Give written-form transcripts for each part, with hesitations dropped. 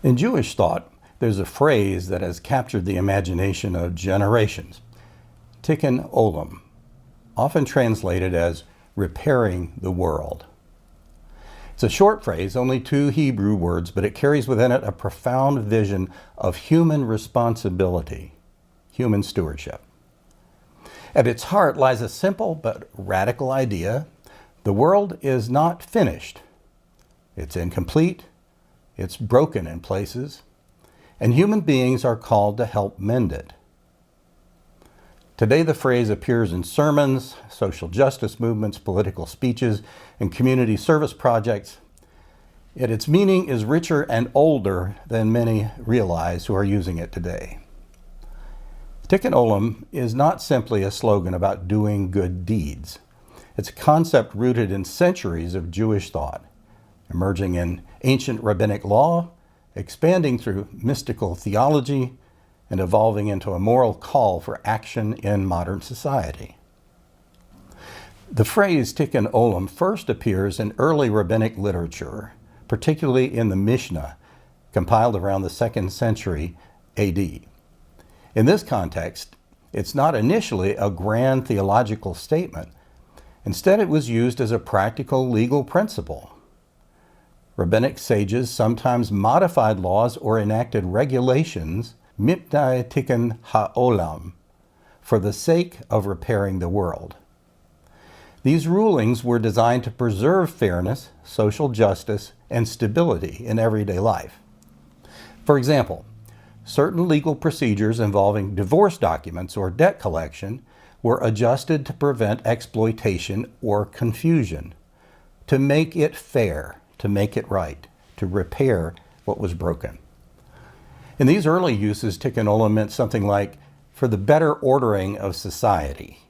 In Jewish thought, there's a phrase that has captured the imagination of generations. Tikkun Olam, often translated as repairing the world. It's a short phrase, only 2 Hebrew words, but it carries within it a profound vision of human responsibility, human stewardship. At its heart lies a simple but radical idea. The world is not finished. It's incomplete. It's broken in places. And human beings are called to help mend it. Today the phrase appears in sermons, social justice movements, political speeches, and community service projects. Yet its meaning is richer and older than many realize who are using it today. Tikkun Olam is not simply a slogan about doing good deeds. It's a concept rooted in centuries of Jewish thought, emerging in ancient rabbinic law, expanding through mystical theology, and evolving into a moral call for action in modern society. The phrase Tikkun Olam first appears in early rabbinic literature, particularly in the Mishnah, compiled around the 2nd century AD. In this context, it's not initially a grand theological statement. Instead, it was used as a practical legal principle. Rabbinic sages sometimes modified laws or enacted regulations mipnai tikkun ha'olam, for the sake of repairing the world. These rulings were designed to preserve fairness, social justice, and stability in everyday life. For example, certain legal procedures involving divorce documents or debt collection were adjusted to prevent exploitation or confusion, to make it fair, to make it right, to repair what was broken. In these early uses, Tikkun Olam meant something like, for the better ordering of society.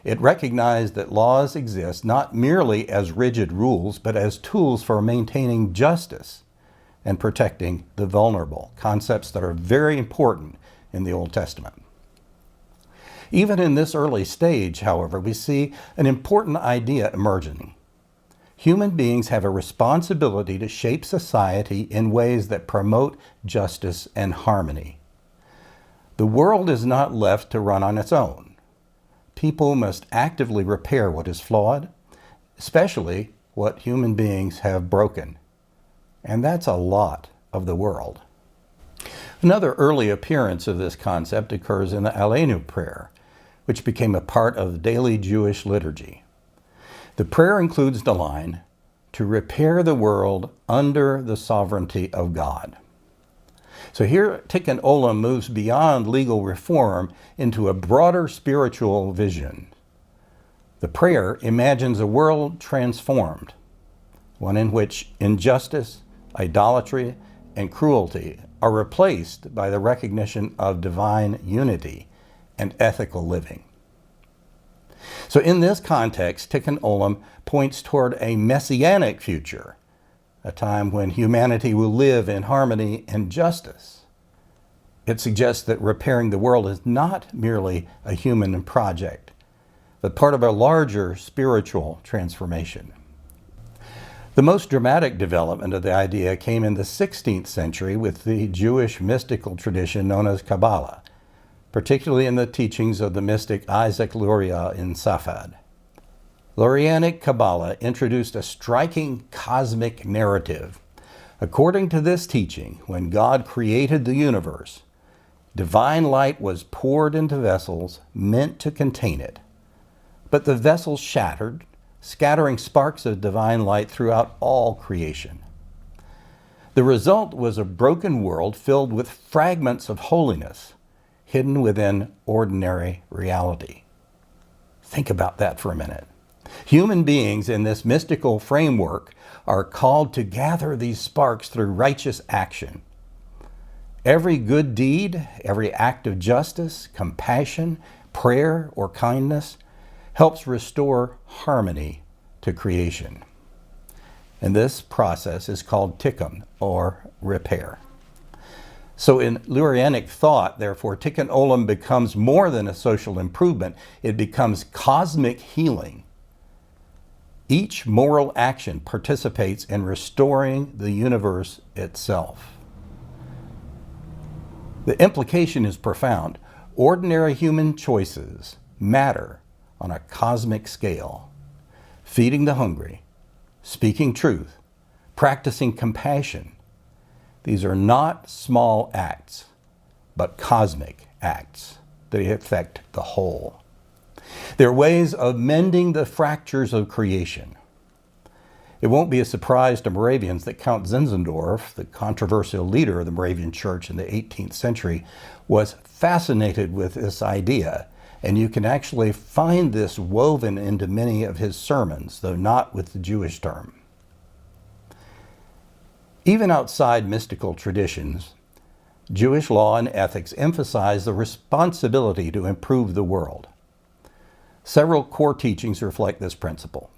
It recognized that laws exist not merely as rigid rules, but as tools for maintaining justice and protecting the vulnerable, concepts that are very important in the Old Testament. Even in this early stage, however, we see an important idea emerging. Human beings have a responsibility to shape society in ways that promote justice and harmony. The world is not left to run on its own. People must actively repair what is flawed, especially what human beings have broken. And that's a lot of the world. Another early appearance of this concept occurs in the Aleinu prayer, which became a part of daily Jewish liturgy. The prayer includes the line, to repair the world under the sovereignty of God. So here, Tikkun Olam moves beyond legal reform into a broader spiritual vision. The prayer imagines a world transformed, one in which injustice, idolatry, and cruelty are replaced by the recognition of divine unity and ethical living. So in this context, Tikkun Olam points toward a messianic future, a time when humanity will live in harmony and justice. It suggests that repairing the world is not merely a human project, but part of a larger spiritual transformation. The most dramatic development of the idea came in the 16th century with the Jewish mystical tradition known as Kabbalah, particularly in the teachings of the mystic Isaac Luria in Safad. Lurianic Kabbalah introduced a striking cosmic narrative. According to this teaching, when God created the universe, divine light was poured into vessels meant to contain it. But the vessels shattered, scattering sparks of divine light throughout all creation. The result was a broken world filled with fragments of holiness, hidden within ordinary reality. Think about that for a minute. Human beings in this mystical framework are called to gather these sparks through righteous action. Every good deed, every act of justice, compassion, prayer, or kindness helps restore harmony to creation. And this process is called tikkun, or repair. So in Lurianic thought, therefore, Tikkun Olam becomes more than a social improvement. It becomes cosmic healing. Each moral action participates in restoring the universe itself. The implication is profound. Ordinary human choices matter on a cosmic scale. Feeding the hungry, speaking truth, practicing compassion. These are not small acts, but cosmic acts that affect the whole. They're ways of mending the fractures of creation. It won't be a surprise to Moravians that Count Zinzendorf, the controversial leader of the Moravian Church in the 18th century, was fascinated with this idea, and you can actually find this woven into many of his sermons, though not with the Jewish term. Even outside mystical traditions, Jewish law and ethics emphasize the responsibility to improve the world. Several core teachings reflect this principle.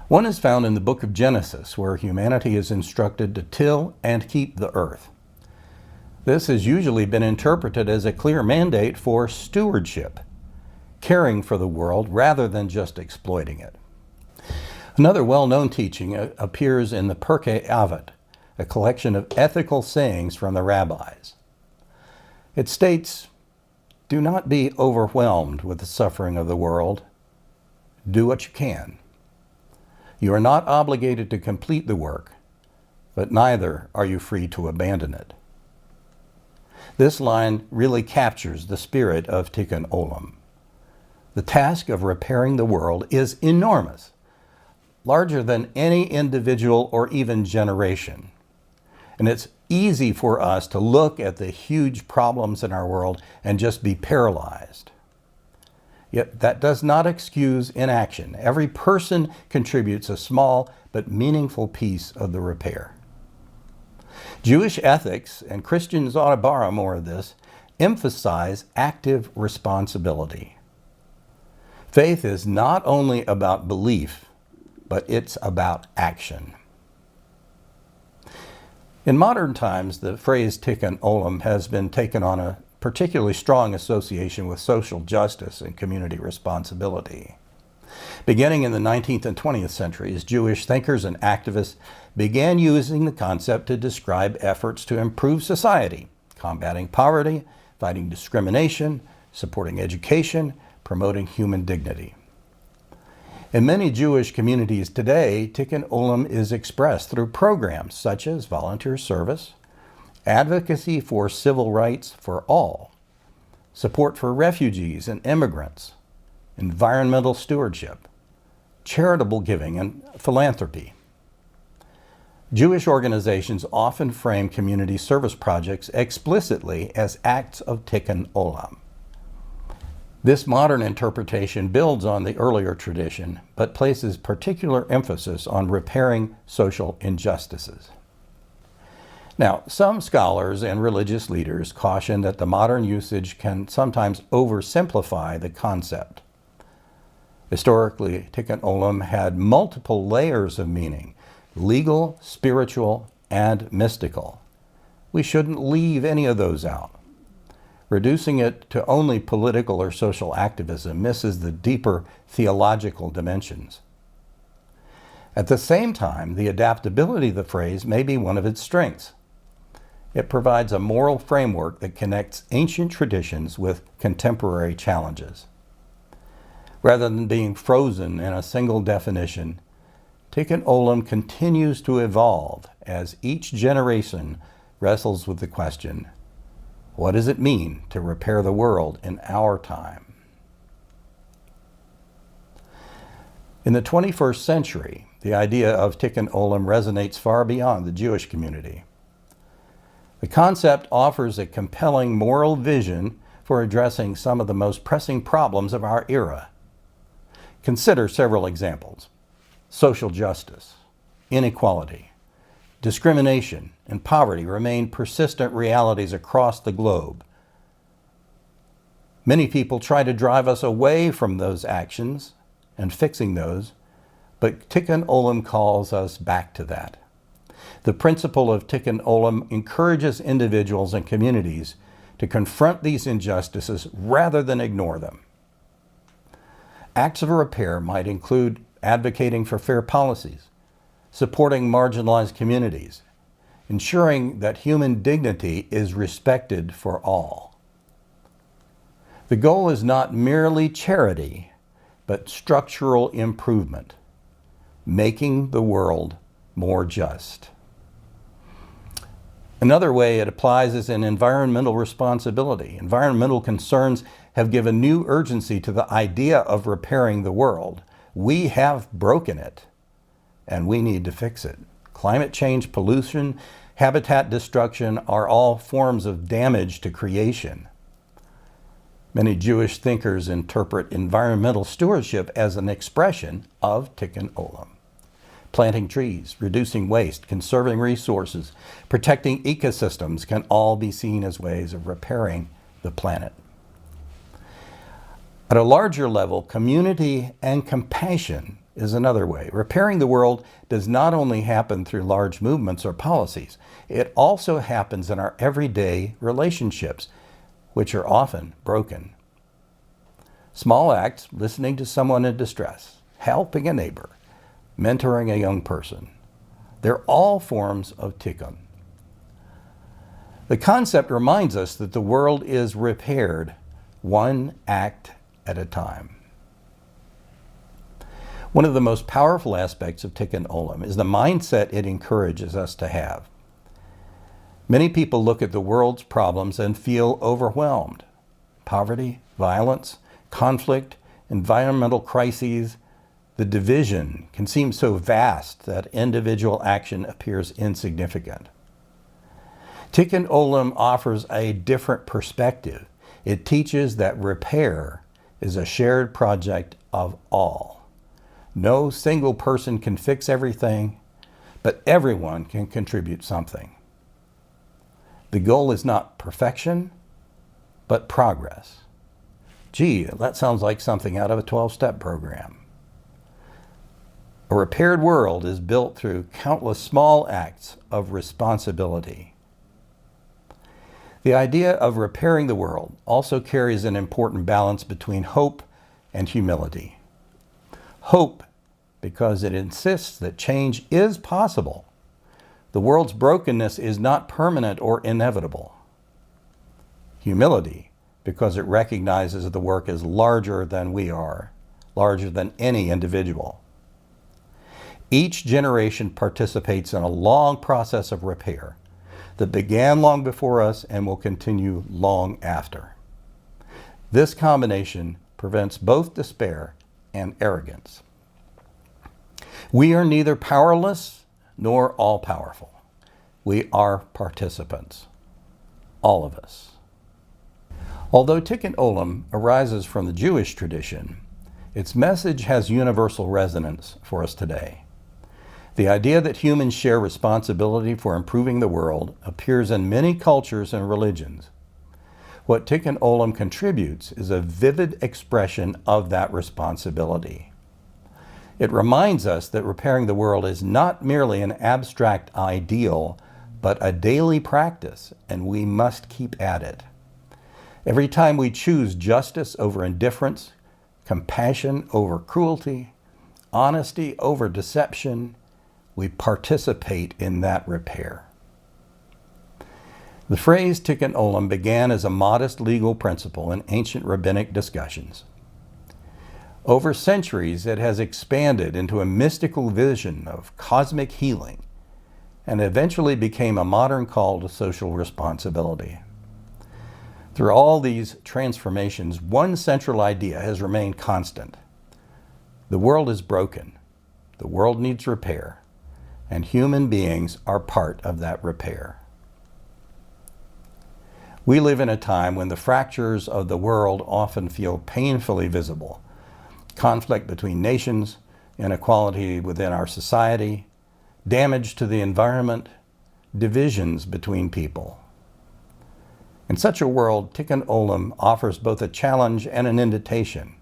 One is found in the book of Genesis, where humanity is instructed to till and keep the earth. This has usually been interpreted as a clear mandate for stewardship, caring for the world rather than just exploiting it. Another well-known teaching appears in the Pirkei Avot, a collection of ethical sayings from the rabbis. It states, "Do not be overwhelmed with the suffering of the world. Do what you can. You are not obligated to complete the work, but neither are you free to abandon it." This line really captures the spirit of Tikkun Olam. The task of repairing the world is enormous, larger than any individual or even generation. And it's easy for us to look at the huge problems in our world and just be paralyzed. Yet that does not excuse inaction. Every person contributes a small but meaningful piece of the repair. Jewish ethics, and Christians ought to borrow more of this, emphasize active responsibility. Faith is not only about belief, but it's about action. In modern times, the phrase Tikkun Olam has been taken on a particularly strong association with social justice and community responsibility. Beginning in the 19th and 20th centuries, Jewish thinkers and activists began using the concept to describe efforts to improve society, combating poverty, fighting discrimination, supporting education, promoting human dignity. In many Jewish communities today, Tikkun Olam is expressed through programs such as volunteer service, advocacy for civil rights for all, support for refugees and immigrants, environmental stewardship, charitable giving, and philanthropy. Jewish organizations often frame community service projects explicitly as acts of Tikkun Olam. This modern interpretation builds on the earlier tradition, but places particular emphasis on repairing social injustices. Now, some scholars and religious leaders caution that the modern usage can sometimes oversimplify the concept. Historically, Tikkun Olam had multiple layers of meaning: legal, spiritual, and mystical. We shouldn't leave any of those out. Reducing it to only political or social activism misses the deeper theological dimensions. At the same time, the adaptability of the phrase may be one of its strengths. It provides a moral framework that connects ancient traditions with contemporary challenges. Rather than being frozen in a single definition, Tikkun Olam continues to evolve as each generation wrestles with the question, what does it mean to repair the world in our time? In the 21st century, the idea of Tikkun Olam resonates far beyond the Jewish community. The concept offers a compelling moral vision for addressing some of the most pressing problems of our era. Consider several examples: social justice, inequality, discrimination, and poverty remain persistent realities across the globe. Many people try to drive us away from those actions and fixing those, but Tikkun Olam calls us back to that. The principle of Tikkun Olam encourages individuals and communities to confront these injustices rather than ignore them. Acts of repair might include advocating for fair policies, supporting marginalized communities, ensuring that human dignity is respected for all. The goal is not merely charity, but structural improvement, making the world more just. Another way it applies is in environmental responsibility. Environmental concerns have given new urgency to the idea of repairing the world. We have broken it, and we need to fix it. Climate change, pollution, habitat destruction are all forms of damage to creation. Many Jewish thinkers interpret environmental stewardship as an expression of Tikkun Olam. Planting trees, reducing waste, conserving resources, protecting ecosystems can all be seen as ways of repairing the planet. At a larger level, community and compassion is another way. Repairing the world does not only happen through large movements or policies, it also happens in our everyday relationships, which are often broken. Small acts, listening to someone in distress, helping a neighbor, mentoring a young person, they're all forms of tikkun. The concept reminds us that the world is repaired one act at a time. One of the most powerful aspects of Tikkun Olam is the mindset it encourages us to have. Many people look at the world's problems and feel overwhelmed. Poverty, violence, conflict, environmental crises, the division can seem so vast that individual action appears insignificant. Tikkun Olam offers a different perspective. It teaches that repair is a shared project of all. No single person can fix everything, but everyone can contribute something. The goal is not perfection, but progress. Gee, that sounds like something out of a 12-step program. A repaired world is built through countless small acts of responsibility. The idea of repairing the world also carries an important balance between hope and humility. Hope, because it insists that change is possible. The world's brokenness is not permanent or inevitable. Humility, because it recognizes the work is larger than we are, larger than any individual. Each generation participates in a long process of repair that began long before us and will continue long after. This combination prevents both despair and arrogance. We are neither powerless nor all-powerful. We are participants, all of us. Although Tikkun Olam arises from the Jewish tradition, its message has universal resonance for us today. The idea that humans share responsibility for improving the world appears in many cultures and religions. What Tikkun Olam contributes is a vivid expression of that responsibility. It reminds us that repairing the world is not merely an abstract ideal, but a daily practice, and we must keep at it. Every time we choose justice over indifference, compassion over cruelty, honesty over deception, we participate in that repair. The phrase Tikkun Olam began as a modest legal principle in ancient rabbinic discussions. Over centuries, it has expanded into a mystical vision of cosmic healing and eventually became a modern call to social responsibility. Through all these transformations, one central idea has remained constant. The world is broken. The world needs repair, and human beings are part of that repair. We live in a time when the fractures of the world often feel painfully visible. Conflict between nations, inequality within our society, damage to the environment, divisions between people. In such a world, Tikkun Olam offers both a challenge and an invitation.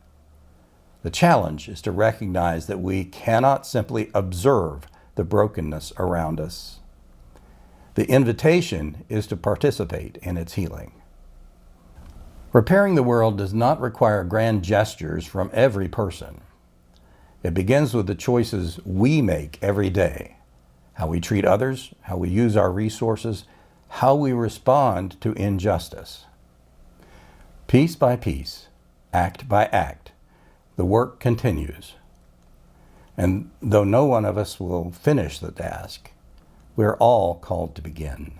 The challenge is to recognize that we cannot simply observe the brokenness around us. The invitation is to participate in its healing. Repairing the world does not require grand gestures from every person. It begins with the choices we make every day, how we treat others, how we use our resources, how we respond to injustice. Piece by piece, act by act, the work continues. And though no one of us will finish the task, we're all called to begin.